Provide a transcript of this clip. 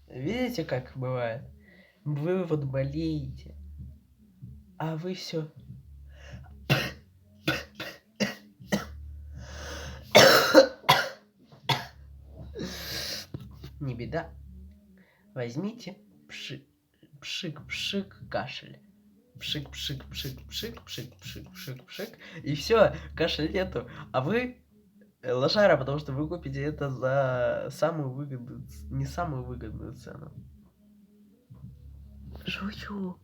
Видите, как бывает? Вы вот болеете, а вы все. Не беда. Возьмите пшик-пшик кашель. Пшик-пшик-пшик-пшик-пшик-пшик-пшик. И все, кашель нету. А вы лошара, потому что вы купите это за самую выгодную, не самую выгодную цену. Шучу.